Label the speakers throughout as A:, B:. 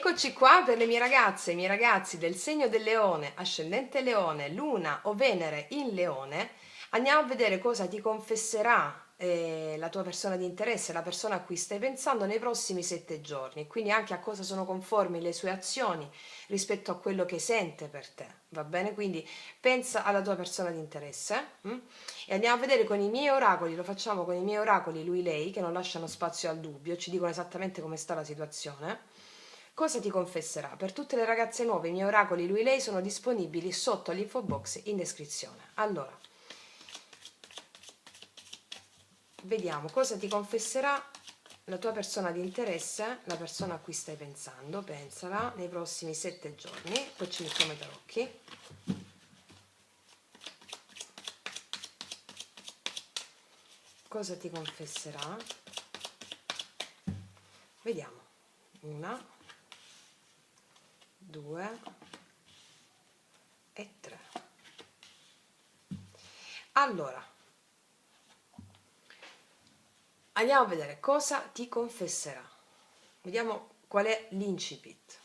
A: Eccoci qua per le mie ragazze e i miei ragazzi del segno del leone, ascendente leone, luna o Venere in leone. Andiamo a vedere cosa ti confesserà la tua persona di interesse, la persona a cui stai pensando nei prossimi 7 giorni, quindi anche a cosa sono conformi le sue azioni rispetto a quello che sente per te, va bene? Quindi pensa alla tua persona di interesse e andiamo a vedere con i miei oracoli, lo facciamo con i miei oracoli lui-lei che non lasciano spazio al dubbio, ci dicono esattamente come sta la situazione. Cosa ti confesserà? Per tutte le ragazze nuove i miei oracoli lui-lei sono disponibili sotto all'info box in descrizione. Allora, vediamo cosa ti confesserà la tua persona di interesse, la persona a cui stai pensando, pensala, nei prossimi 7 giorni. Poi ci mettiamo i tarocchi. Cosa ti confesserà? Vediamo. 1, 2 e 3. Allora, andiamo a vedere cosa ti confesserà. Vediamo qual è l'incipit.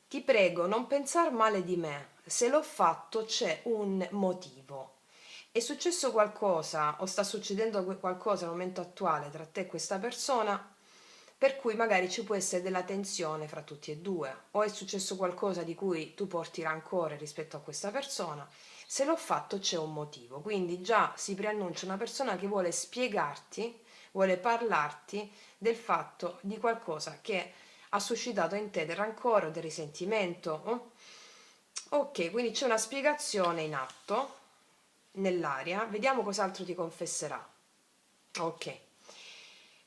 A: Ti prego, non pensar male di me. Se l'ho fatto c'è un motivo. È successo qualcosa o sta succedendo qualcosa al momento attuale tra te e questa persona per cui magari ci può essere della tensione fra tutti e due, o è successo qualcosa di cui tu porti rancore rispetto a questa persona. Se l'ho fatto c'è un motivo, quindi già si preannuncia una persona che vuole spiegarti, vuole parlarti del fatto di qualcosa che ha suscitato in te del rancore o del risentimento. Ok, quindi c'è una spiegazione in atto nell'aria. Vediamo cos'altro ti confesserà. Ok.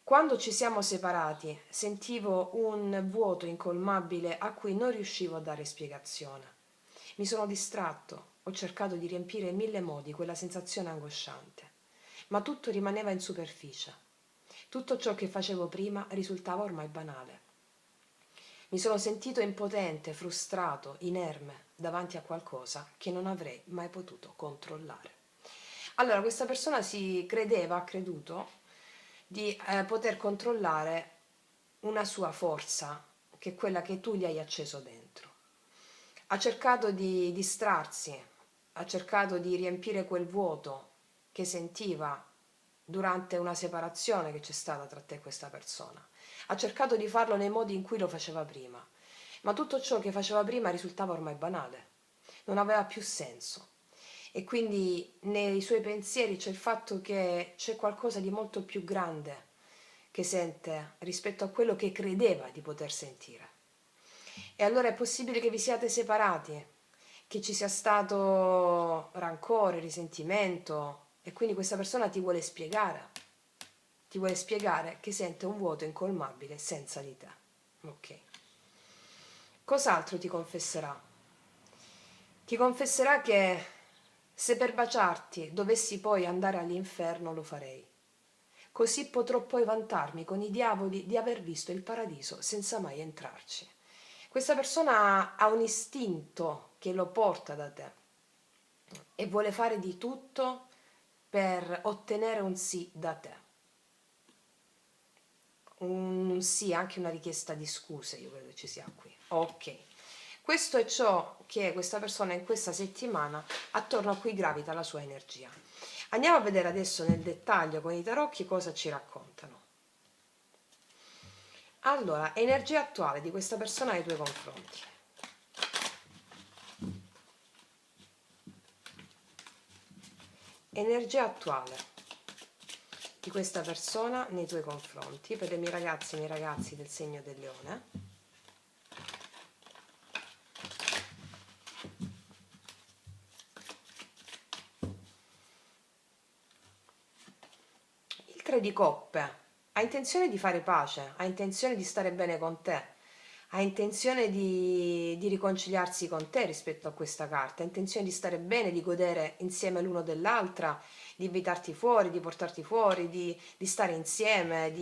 A: Quando ci siamo separati sentivo un vuoto incolmabile a cui non riuscivo a dare spiegazione. Mi sono distratto, ho cercato di riempire in mille modi quella sensazione angosciante, ma tutto rimaneva in superficie. Tutto ciò che facevo prima risultava ormai banale. Mi sono sentito impotente, frustrato, inerme davanti a qualcosa che non avrei mai potuto controllare. Allora, questa persona ha creduto di poter controllare una sua forza, che è quella che tu gli hai acceso dentro. Ha cercato di distrarsi, ha cercato di riempire quel vuoto che sentiva durante una separazione che c'è stata tra te e questa persona. Ha cercato di farlo nei modi in cui lo faceva prima, ma tutto ciò che faceva prima risultava ormai banale, non aveva più senso. E quindi nei suoi pensieri c'è il fatto che c'è qualcosa di molto più grande che sente rispetto a quello che credeva di poter sentire. E allora è possibile che vi siate separati, che ci sia stato rancore, risentimento, e quindi questa persona ti vuole spiegare che sente un vuoto incolmabile senza di te. Ok. Cos'altro ti confesserà? Ti confesserà che se per baciarti dovessi poi andare all'inferno lo farei. Così potrò poi vantarmi con i diavoli di aver visto il paradiso senza mai entrarci. Questa persona ha un istinto che lo porta da te e vuole fare di tutto per ottenere un sì da te. Un sì, anche una richiesta di scuse, io credo ci sia qui. Ok. Questo è ciò che questa persona in questa settimana attorno a cui gravita la sua energia. Andiamo a vedere adesso nel dettaglio con i tarocchi cosa ci raccontano. Allora, energia attuale di questa persona nei tuoi confronti. Energia attuale di questa persona nei tuoi confronti per le mie ragazze e i miei ragazzi del segno del leone. Il 3 di coppe ha intenzione di fare pace, ha intenzione di stare bene con te, ha intenzione di riconciliarsi con te rispetto a questa carta, ha intenzione di stare bene, di godere insieme l'uno dell'altra, di invitarti fuori, di portarti fuori, di stare insieme,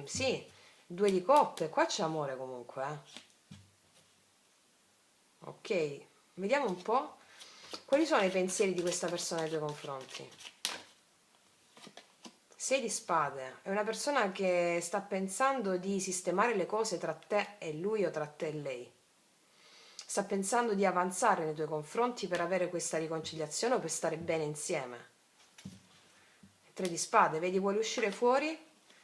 A: sì, 2 di coppe, qua c'è amore comunque, Ok, vediamo un po'. Quali sono i pensieri di questa persona nei tuoi confronti? 6 di spade, è una persona che sta pensando di sistemare le cose tra te e lui o tra te e lei. Sta pensando di avanzare nei tuoi confronti per avere questa riconciliazione o per stare bene insieme. 3 di spade, vedi, vuole uscire fuori?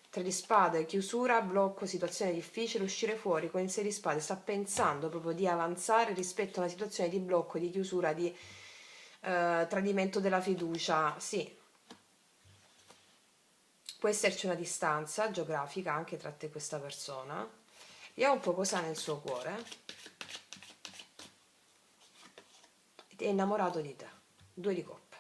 A: 3 di spade, chiusura, blocco, situazione difficile, uscire fuori. Con il 6 di spade sta pensando proprio di avanzare rispetto a una situazione di blocco, di chiusura, di tradimento della fiducia. Sì, può esserci una distanza geografica anche tra te e questa persona. Vediamo un po' cosa ha nel suo cuore. È innamorato di te. 2 di coppe.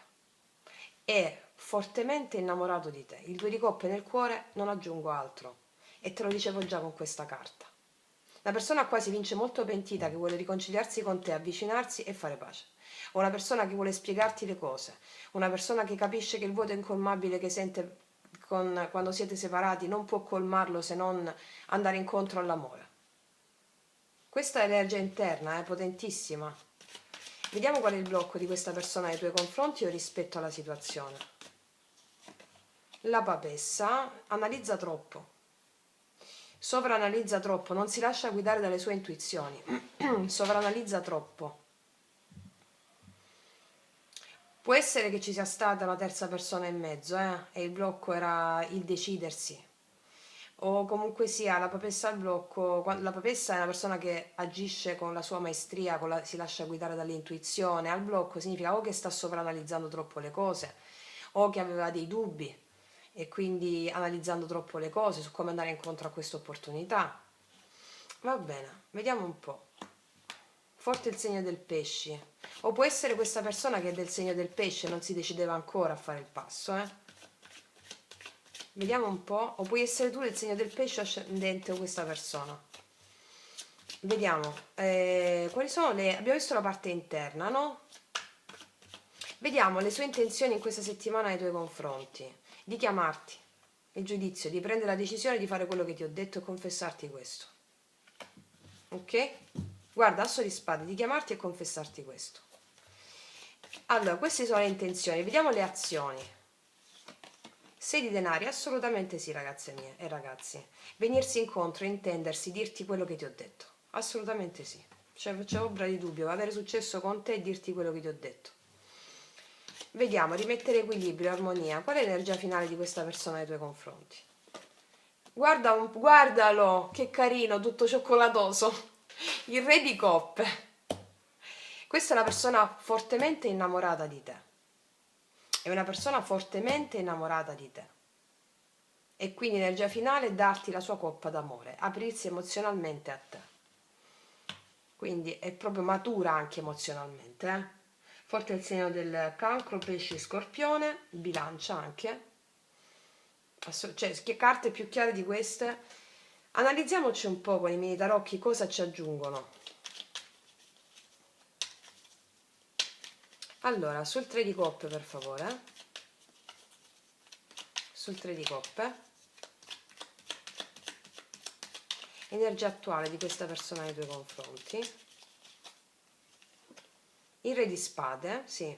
A: È fortemente innamorato di te. Il 2 di coppe nel cuore, non aggiungo altro. E te lo dicevo già con questa carta. La persona qua si vince molto pentita, che vuole riconciliarsi con te, avvicinarsi e fare pace. O una persona che vuole spiegarti le cose. Una persona che capisce che il vuoto incolmabile che sente quando siete separati non può colmarlo se non andare incontro all'amore. Questa è l'energia interna, è potentissima. Vediamo qual è il blocco di questa persona nei tuoi confronti o rispetto alla situazione. La papessa analizza troppo, sovraanalizza troppo, non si lascia guidare dalle sue intuizioni, sovraanalizza troppo. Può essere che ci sia stata una terza persona in mezzo, e il blocco era il decidersi. O comunque sia, la papessa al blocco, la papessa è una persona che agisce con la sua maestria, si lascia guidare dall'intuizione. Al blocco significa o che sta sovraanalizzando troppo le cose, o che aveva dei dubbi e quindi analizzando troppo le cose su come andare incontro a questa opportunità. Va bene, vediamo un po'. Forte il segno del pesci. O può essere questa persona che è del segno del pesce e non si decideva ancora a fare il passo, Vediamo un po'. O puoi essere tu del segno del pesce ascendente o questa persona. Vediamo. Quali sono le... Abbiamo visto la parte interna, no? Vediamo le sue intenzioni in questa settimana nei tuoi confronti. Di chiamarti. Il giudizio, di prendere la decisione di fare quello che ti ho detto e confessarti questo. Ok? Guarda, asso di spade, di chiamarti e confessarti questo. Allora, queste sono le intenzioni, vediamo le azioni. 6 di denari, assolutamente sì, ragazze mie e ragazzi. Venirsi incontro, intendersi, dirti quello che ti ho detto. Assolutamente sì. C'è ombra di dubbio, avere successo con te e dirti quello che ti ho detto. Vediamo, rimettere equilibrio, armonia. Qual è l'energia finale di questa persona nei tuoi confronti? Guardalo, che carino, tutto cioccolatoso. Il re di coppe. Questa è una persona fortemente innamorata di te. È una persona fortemente innamorata di te. E quindi l'energia finale è darti la sua coppa d'amore, aprirsi emozionalmente a te. Quindi è proprio matura anche emozionalmente. Forte il segno del cancro, pesci, scorpione, bilancia anche. Cioè, che carte più chiare di queste? Analizziamoci un po' con i mini tarocchi cosa ci aggiungono. Allora, sul 3 di coppe per favore. Sul 3 di coppe. Energia attuale di questa persona nei tuoi confronti. Il re di spade, sì.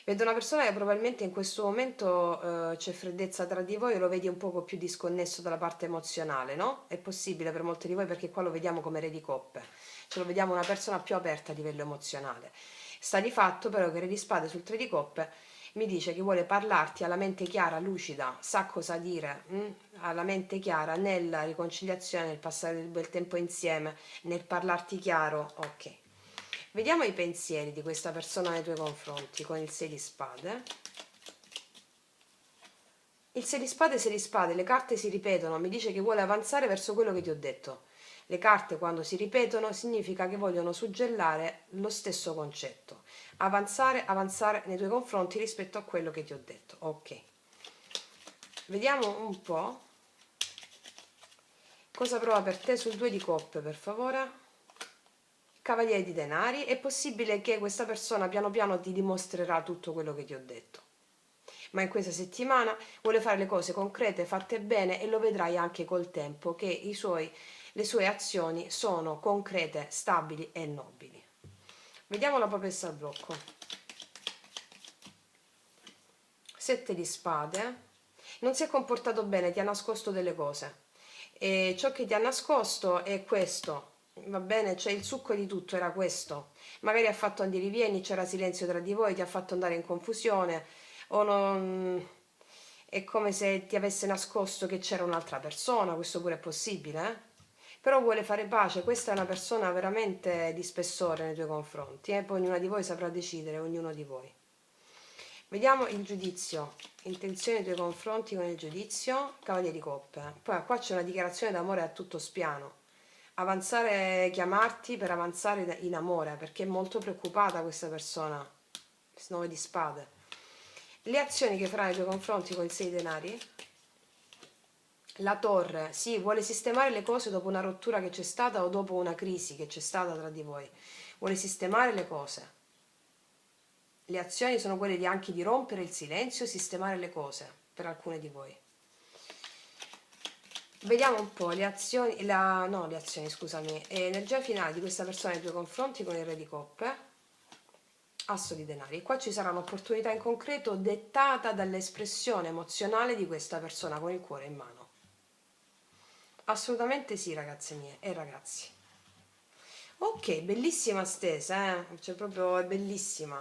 A: Vedo una persona che probabilmente in questo momento c'è freddezza tra di voi, lo vedi un poco più disconnesso dalla parte emozionale, no? È possibile per molti di voi perché qua lo vediamo come re di coppe, cioè lo vediamo una persona più aperta a livello emozionale. Sta di fatto però che il re di spade sul 3 di coppe mi dice che vuole parlarti alla mente chiara, lucida, sa cosa dire, alla mente chiara nella riconciliazione, nel passare del bel tempo insieme, nel parlarti chiaro, ok. Vediamo i pensieri di questa persona nei tuoi confronti con il 6 di spade. Il 6 di spade, 6 di spade, le carte si ripetono, mi dice che vuole avanzare verso quello che ti ho detto. Le carte quando si ripetono significa che vogliono suggellare lo stesso concetto. Avanzare, avanzare nei tuoi confronti rispetto a quello che ti ho detto. Ok. Vediamo un po' cosa prova per te sul 2 di coppe, per favore. Cavaliere di denari, è possibile che questa persona piano piano ti dimostrerà tutto quello che ti ho detto, ma in questa settimana vuole fare le cose concrete, fatte bene, e lo vedrai anche col tempo che le sue azioni sono concrete, stabili e nobili. Vediamo la papessa al blocco. 7 di spade. non si è comportato bene, ti ha nascosto delle cose. E ciò che ti ha nascosto è questo, va bene? Cioè il succo di tutto era questo. Magari ha fatto andirivieni, c'era silenzio tra di voi, ti ha fatto andare in confusione, o non... È come se ti avesse nascosto che c'era un'altra persona, questo pure è possibile, eh? Però vuole fare pace, questa è una persona veramente di spessore nei tuoi confronti, poi ognuna di voi saprà decidere, ognuno di voi. Vediamo il giudizio, intenzione nei tuoi confronti con il giudizio, cavaliere di coppe. Poi qua c'è una dichiarazione d'amore a tutto spiano. Avanzare, chiamarti per avanzare in amore, perché è molto preoccupata questa persona. 9 di spade. Le azioni che farà nei tuoi confronti con il 6 denari? La torre, sì, vuole sistemare le cose dopo una rottura che c'è stata o dopo una crisi che c'è stata tra di voi. Vuole sistemare le cose. Le azioni sono quelle di anche di rompere il silenzio, sistemare le cose per alcune di voi. Vediamo un po' le azioni, le azioni, scusami, energia finale di questa persona nei tuoi confronti con il re di coppe, asso di denari. E qua ci sarà un'opportunità in concreto dettata dall'espressione emozionale di questa persona con il cuore in mano. Assolutamente sì, ragazze mie e ragazzi. Ok, bellissima stesa, cioè proprio è bellissima.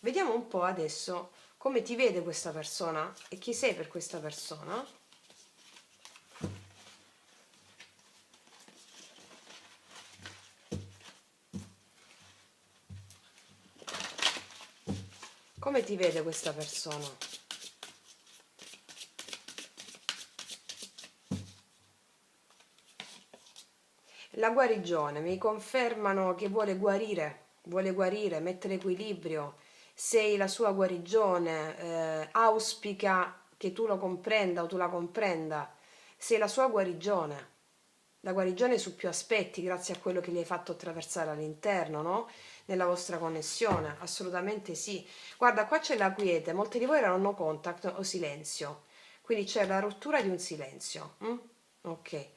A: Vediamo un po' adesso come ti vede questa persona e chi sei per questa persona. Come ti vede questa persona? La guarigione, mi confermano che vuole guarire, mettere equilibrio. Sei la sua guarigione, auspica che tu lo comprenda o tu la comprenda. Sei la sua guarigione. La guarigione su più aspetti, grazie a quello che gli hai fatto attraversare all'interno, no? Nella vostra connessione, assolutamente sì. Guarda, qua c'è la quiete, molti di voi erano no contact o silenzio, quindi c'è la rottura di un silenzio. Ok.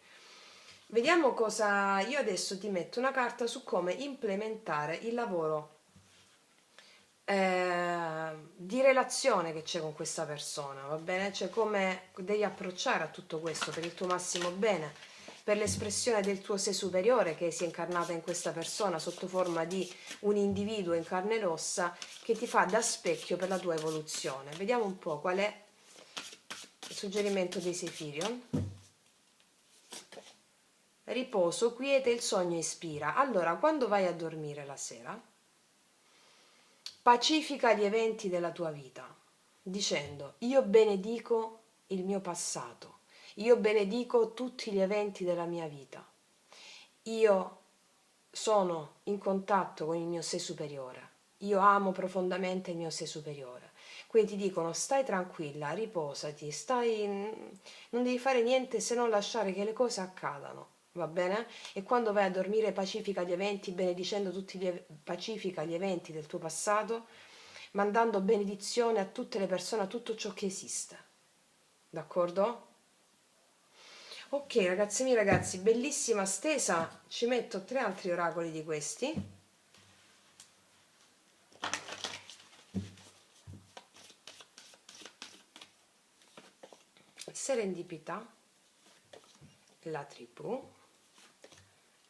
A: Vediamo cosa... Io adesso ti metto una carta su come implementare il lavoro di relazione che c'è con questa persona, va bene? Cioè come devi approcciare a tutto questo per il tuo massimo bene, per l'espressione del tuo sé superiore che si è incarnata in questa persona sotto forma di un individuo in carne ed ossa che ti fa da specchio per la tua evoluzione. Vediamo un po' qual è il suggerimento dei Sefirion. Riposo, quiete, il sogno ispira. Allora, quando vai a dormire la sera, pacifica gli eventi della tua vita, dicendo: io benedico il mio passato, io benedico tutti gli eventi della mia vita, io sono in contatto con il mio sé superiore, io amo profondamente il mio sé superiore. Quindi ti dicono: stai tranquilla, riposati, non devi fare niente se non lasciare che le cose accadano. Va bene? E quando vai a dormire pacifica gli eventi, benedicendo pacifica gli eventi del tuo passato, mandando benedizione a tutte le persone, a tutto ciò che esiste. D'accordo? Ok, ragazzi miei ragazzi, bellissima stesa. Ci metto 3 altri oracoli di questi. Serendipità, la tribù,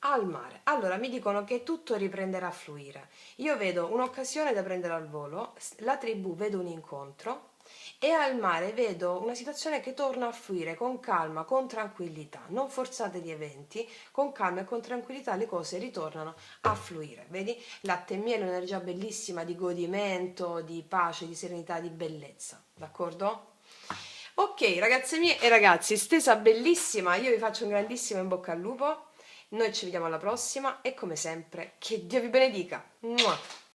A: al mare. Allora mi dicono che tutto riprenderà a fluire. Io vedo un'occasione da prendere al volo, la tribù vedo un incontro e al mare vedo una situazione che torna a fluire con calma, con tranquillità. Non forzate gli eventi, con calma e con tranquillità le cose ritornano a fluire. Vedi? Latte e miele, un'energia bellissima di godimento, di pace, di serenità, di bellezza. D'accordo? Ok, ragazze mie e ragazzi, stesa bellissima, io vi faccio un grandissimo in bocca al lupo, noi ci vediamo alla prossima e come sempre, che Dio vi benedica. Mua!